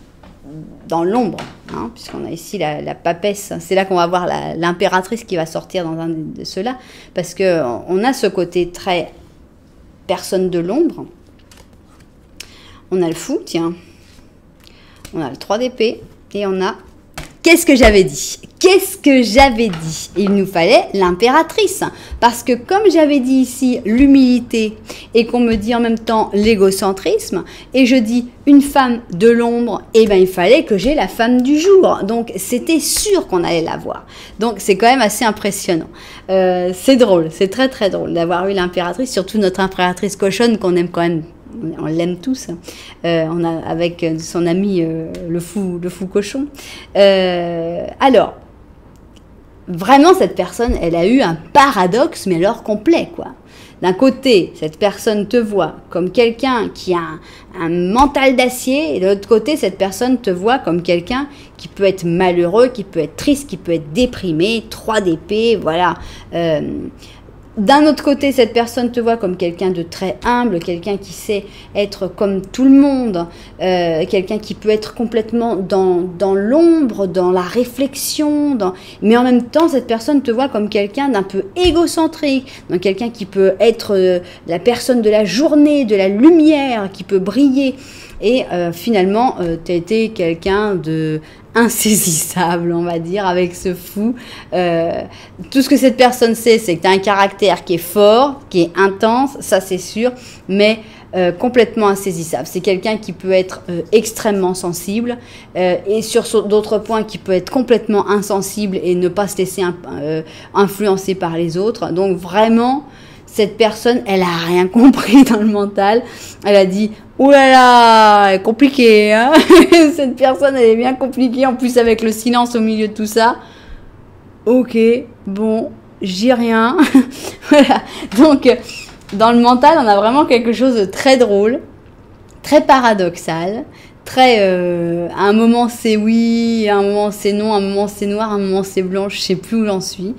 l'ombre, hein, puisqu'on a ici la papesse. C'est là qu'on va voir l'impératrice qui va sortir dans un de ceux-là, parce qu'on a ce côté très personne de l'ombre. On a le fou, tiens. On a le 3 d'épée et on a... Qu'est-ce que j'avais dit? Qu'est-ce que j'avais dit? Il nous fallait l'impératrice. Parce que comme j'avais dit ici l'humilité et qu'on me dit en même temps l'égocentrisme, et je dis une femme de l'ombre, eh bien il fallait que j'ai la femme du jour. Donc c'était sûr qu'on allait la voir. Donc c'est quand même assez impressionnant. C'est drôle, c'est très très drôle d'avoir eu l'impératrice, surtout notre impératrice cochonne qu'on aime quand même. On l'aime tous, on a avec son ami le fou cochon. Alors, vraiment cette personne, elle a eu un paradoxe, mais alors complet, quoi. D'un côté, cette personne te voit comme quelqu'un qui a un mental d'acier, et de l'autre côté, cette personne te voit comme quelqu'un qui peut être malheureux, qui peut être triste, qui peut être déprimé, 3 d'épée, voilà. D'un autre côté, cette personne te voit comme quelqu'un de très humble, quelqu'un qui sait être comme tout le monde, quelqu'un qui peut être complètement dans l'ombre, dans la réflexion, mais en même temps, cette personne te voit comme quelqu'un d'un peu égocentrique, donc quelqu'un qui peut être la personne de la journée, de la lumière, qui peut briller. Et finalement, tu as été quelqu'un de insaisissable, on va dire, avec ce fou. Tout ce que cette personne sait, c'est que tu as un caractère qui est fort, qui est intense, ça c'est sûr, mais complètement insaisissable. C'est quelqu'un qui peut être extrêmement sensible et sur d'autres points qui peut être complètement insensible et ne pas se laisser influencer par les autres. Donc vraiment, Cette personne, elle a rien compris dans le mental. Elle a dit, oh là là, elle est compliquée, hein. Cette personne, elle est bien compliquée, en plus avec le silence au milieu de tout ça. Ok, bon, j'y rien. Voilà. Donc, dans le mental, on a vraiment quelque chose de très drôle, très paradoxal, très... à un moment c'est oui, à un moment c'est non, à un moment c'est noir, à un moment c'est blanc, je sais plus où j'en suis.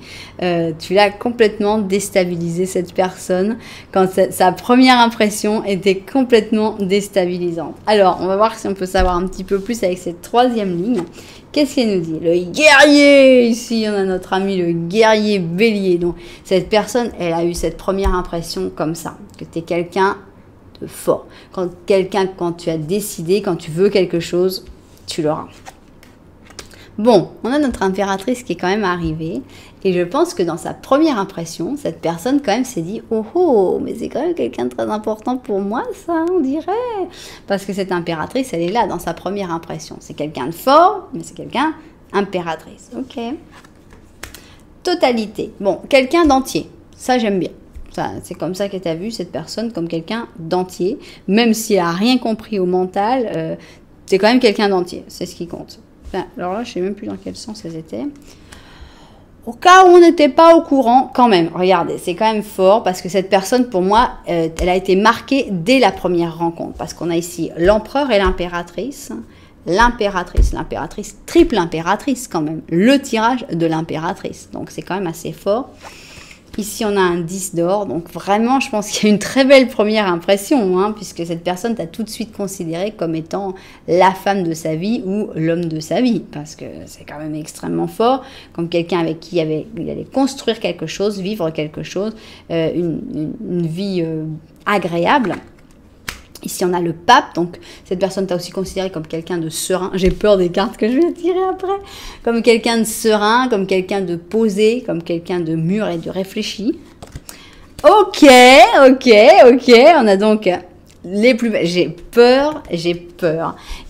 Tu l'as complètement déstabilisé, cette personne, quand sa première impression était complètement déstabilisante. Alors, on va voir si on peut savoir un petit peu plus avec cette troisième ligne. Qu'est-ce qu'elle nous dit? Le guerrier! Ici, on a notre ami le guerrier bélier. Donc, cette personne, elle a eu cette première impression comme ça, que tu es quelqu'un de fort. Quand tu as décidé, quand tu veux quelque chose, tu l'auras. Bon, on a notre impératrice qui est quand même arrivée. Et je pense que dans sa première impression, cette personne quand même s'est dit « Oh oh, mais c'est quand même quelqu'un de très important pour moi, ça, on dirait ». Parce que cette impératrice, elle est là dans sa première impression. C'est quelqu'un de fort, mais c'est quelqu'un impératrice. Ok. Totalité. Bon, quelqu'un d'entier. Ça, j'aime bien. C'est comme ça que tu as vu cette personne comme quelqu'un d'entier. Même si elle n'a rien compris au mental, c'est quand même quelqu'un d'entier. C'est ce qui compte. Enfin, alors là, je ne sais même plus dans quel sens elles étaient. Au cas où on n'était pas au courant, quand même, regardez, c'est quand même fort parce que cette personne, pour moi, elle a été marquée dès la première rencontre. Parce qu'on a ici l'empereur et l'impératrice. L'impératrice, triple impératrice quand même. Le tirage de l'impératrice. Donc c'est quand même assez fort. Ici, on a un 10 d'or. Donc vraiment, je pense qu'il y a une très belle première impression, hein, puisque cette personne t'a tout de suite considéré comme étant la femme de sa vie ou l'homme de sa vie. Parce que c'est quand même extrêmement fort, comme quelqu'un avec qui il allait construire quelque chose, vivre quelque chose, une vie agréable. Ici, on a le pape, donc cette personne t'a aussi considéré comme quelqu'un de serein. J'ai peur des cartes que je vais tirer après. Comme quelqu'un de serein, comme quelqu'un de posé, comme quelqu'un de mûr et de réfléchi. Ok. On a donc les plus belles. J'ai peur.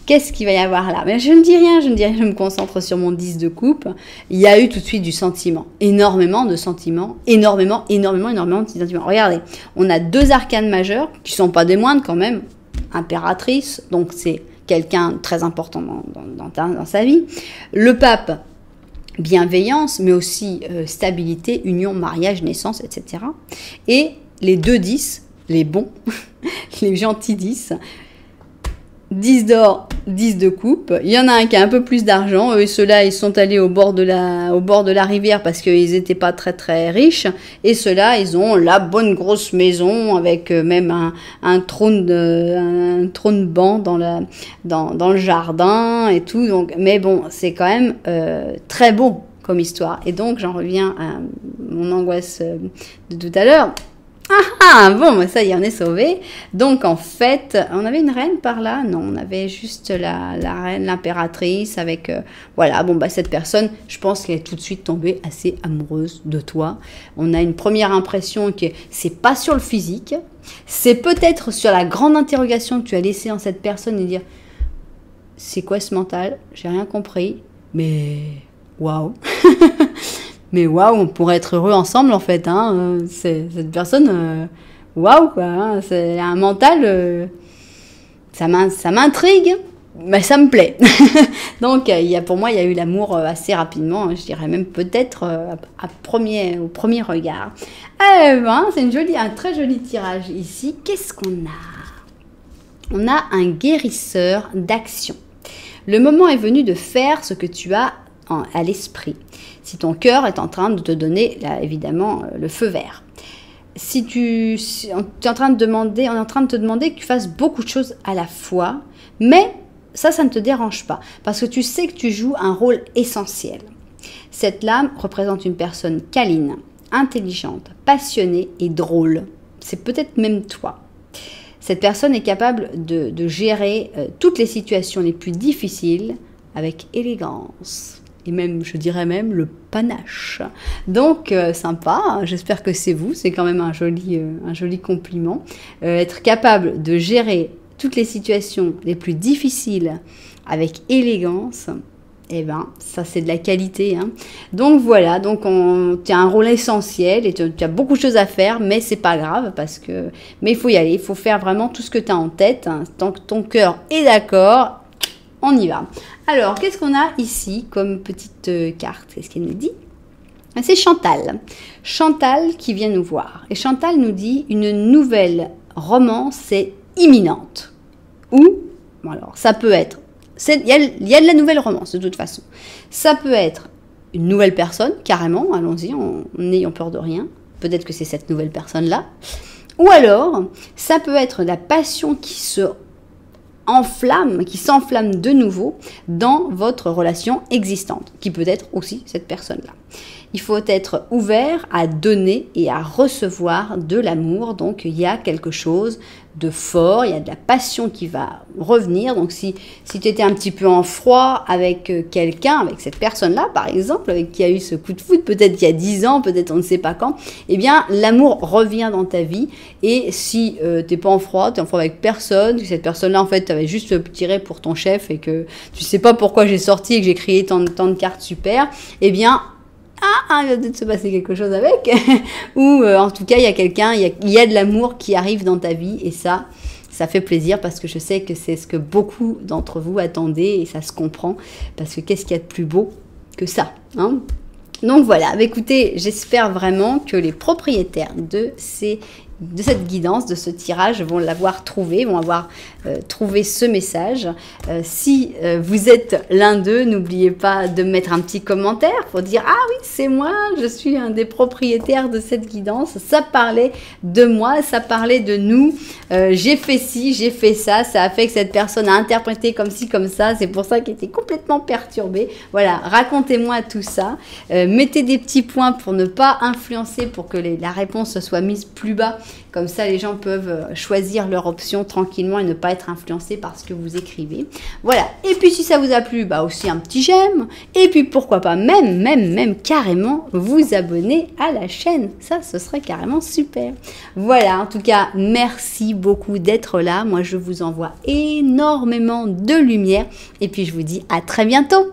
Qu'est-ce qu'il va y avoir là? Mais je ne dis rien, je me concentre sur mon 10 de coupe. Il y a eu tout de suite du sentiment. Énormément de sentiments. Énormément de sentiments. Regardez, on a deux arcanes majeurs, qui ne sont pas des moindres quand même. Impératrice, donc c'est quelqu'un de très important dans sa vie. Le pape, bienveillance, mais aussi stabilité, union, mariage, naissance, etc. Et les deux 10, les bons, les gentils 10, 10 d'or, 10 de coupe. Il y en a un qui a un peu plus d'argent. Eux, ceux-là, ils sont allés au bord de la rivière parce qu'ils n'étaient pas très très riches. Et ceux-là, ils ont la bonne grosse maison avec même un trône banc dans le jardin et tout. Donc, mais bon, c'est quand même très beau comme histoire. Et donc, j'en reviens à mon angoisse de tout à l'heure. Bon, ça y est, on est sauvé. Donc, en fait, on avait une reine par là? Non, on avait juste la reine, l'impératrice avec... voilà, bon, cette personne, je pense qu'elle est tout de suite tombée assez amoureuse de toi. On a une première impression que c'est pas sur le physique, c'est peut-être sur la grande interrogation que tu as laissée en cette personne et dire « C'est quoi ce mental? J'ai rien compris, mais waouh !» Mais waouh, on pourrait être heureux ensemble en fait. Hein. Cette personne, waouh quoi. Hein. C'est un mental, ça m'intrigue, mais ça me plaît. Donc pour moi, il y a eu l'amour assez rapidement. Je dirais même peut-être au premier regard. C'est un très joli tirage ici. Qu'est-ce qu'on a? On a un guérisseur d'action. Le moment est venu de faire ce que tu as à l'esprit. Si ton cœur est en train de te donner, là, évidemment, le feu vert. On est en train de te demander que tu fasses beaucoup de choses à la fois, mais ça ne te dérange pas, parce que tu sais que tu joues un rôle essentiel. Cette lame représente une personne câline, intelligente, passionnée et drôle. C'est peut-être même toi. Cette personne est capable de gérer toutes les situations les plus difficiles avec élégance. Et même, je dirais même, le panache. Donc, sympa, j'espère que c'est vous, c'est quand même un joli compliment. Être capable de gérer toutes les situations les plus difficiles avec élégance, eh ben, ça c'est de la qualité. Hein. Donc voilà, donc tu as un rôle essentiel et tu as beaucoup de choses à faire, mais c'est pas grave mais il faut y aller, il faut faire vraiment tout ce que tu as en tête. Hein. Tant que ton cœur est d'accord, on y va. Alors, qu'est-ce qu'on a ici comme petite carte? Qu'est-ce qu'elle nous dit? C'est Chantal. Chantal qui vient nous voir. Et Chantal nous dit une nouvelle romance est imminente. Ou, bon alors, ça peut être, il y a de la nouvelle romance de toute façon. Ça peut être une nouvelle personne, carrément, allons-y, en n'ayant peur de rien. Peut-être que c'est cette nouvelle personne-là. Ou alors, ça peut être la passion qui s'enflamme de nouveau dans votre relation existante, qui peut être aussi cette personne-là. Il faut être ouvert à donner et à recevoir de l'amour. Donc, il y a quelque chose de fort, il y a de la passion qui va revenir. Donc, si tu étais un petit peu en froid avec quelqu'un, avec cette personne-là, par exemple, avec qui a eu ce coup de foudre, peut-être il y a 10 ans, peut-être on ne sait pas quand, eh bien, l'amour revient dans ta vie. Et si tu n'es pas en froid, tu es en froid avec personne, que cette personne-là, en fait, tu avais juste tiré pour ton chef et que tu ne sais pas pourquoi j'ai sorti et que j'ai créé tant de cartes super, eh bien, il va peut-être se passer quelque chose avec. Ou en tout cas, il y a de l'amour qui arrive dans ta vie et ça fait plaisir parce que je sais que c'est ce que beaucoup d'entre vous attendaient et ça se comprend parce que qu'est-ce qu'il y a de plus beau que ça, hein? Donc voilà, écoutez, j'espère vraiment que les propriétaires de cette guidance, de ce tirage, vont l'avoir trouvé, vont avoir trouvé ce message. Si vous êtes l'un d'eux, n'oubliez pas de mettre un petit commentaire pour dire « Ah oui, c'est moi, je suis un des propriétaires de cette guidance. Ça parlait de moi, ça parlait de nous. J'ai fait ci, j'ai fait ça. Ça a fait que cette personne a interprété comme ci, comme ça. C'est pour ça qu'elle était complètement perturbée. » Voilà, racontez-moi tout ça. Mettez des petits points pour ne pas influencer, pour que la réponse soit mise plus bas. Comme ça, les gens peuvent choisir leur option tranquillement et ne pas être influencés par ce que vous écrivez. Voilà. Et puis, si ça vous a plu, bah aussi un petit j'aime. Et puis, pourquoi pas même carrément vous abonner à la chaîne. Ça, ce serait carrément super. Voilà. En tout cas, merci beaucoup d'être là. Moi, je vous envoie énormément de lumière. Et puis, je vous dis à très bientôt.